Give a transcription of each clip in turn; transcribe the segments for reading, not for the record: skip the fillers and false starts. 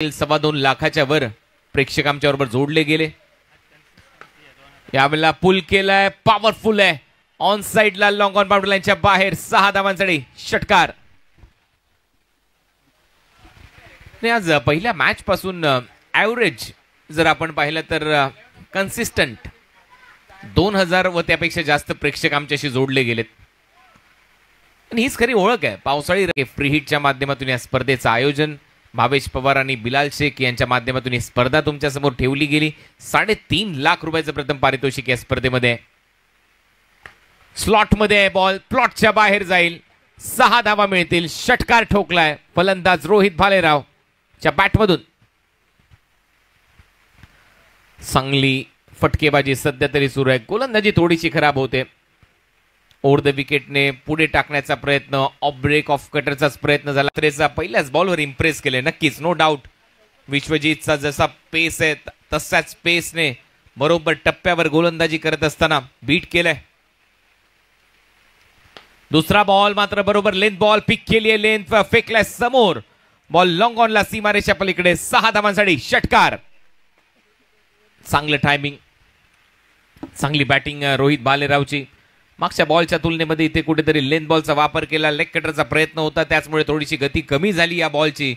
2.25 लाखाच्या वर प्रेक्षक आमच्या बरोबर जोडले गेले। यावेळेला पुल केलाय, पॉवरफुल आहे, ऑन साइडला लॉंग ऑन बाउंड्री लाईनच्या बाहेर 6 धावांसाठी षटकार। आज पहिल्या मॅच पासून ॲव्हरेज जर आपण पाहिलं तर कन्सिस्टंट 2000 व त्यापेक्षा जास्त प्रेक्षक आमच्याशी जोडले गेलेत आणि हीच खरी ओळख आहे। पावसाळी फ्री हिटच्या माध्यमातून या स्पर्धेचं आयोजन भावेश पवार आणि बिलाल शेख यांच्या माध्यमातून ही स्पर्धा तुमच्या समोर ठेवली गेली। 3.5 लाख रुपयाचं प्रथम पारितोषिक या स्पर्धेमध्ये। स्लॉट मध्ये बॉल प्लॉटच्या बाहेर जाईल, 6 धावा मिळतील। षटकार ठोकलाय फलंदाज रोहित भालेराव च्या बॅटमधून। चांगली फटकेबाजी सध्या तरी सुरू आहे, गोलंदाजी थोडीशी खराब होते। ओव्हर द विकेटने पुढे टाकण्याचा प्रयत्न, ऑफ ब्रेक ऑफ कटरचाच प्रयत्न झाला। त्रेचा पहिल्याच बॉलवर इम्प्रेस केले नक्कीच, नो डाऊट। विश्वजीतचा जसा पेस आहे तसाच पेसने बरोबर टप्प्यावर गोलंदाजी करत असताना बीट केलंय। दुसरा बॉल मात्र बरोबर लेंथ बॉल पिक केली आहे, लेंथ फेकलाय समोर, बॉल लॉंग ऑनला सीमारेषा पलीकडे। 6 धावांसाठी षटकार। चांगलं टायमिंग, चांगली बॅटिंग रोहित भालेरावची। मागच्या बॉलच्या तुलनेमध्ये इथे कुठेतरी लेंथ बॉलचा वापर केला, लेग कटरचा प्रयत्न होता, त्याचमुळे थोडीशी गती कमी झाली या बॉलची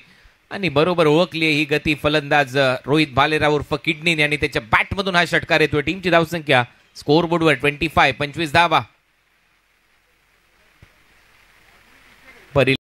आणि बरोबर ओळखली ही गती फलंदाज रोहित भालेराव उर्फ किडनी यांनी त्याच्या बॅटमधून हा षटकार येतोय। टीमची धावसंख्या स्कोर बोर्डवर 25 धावा।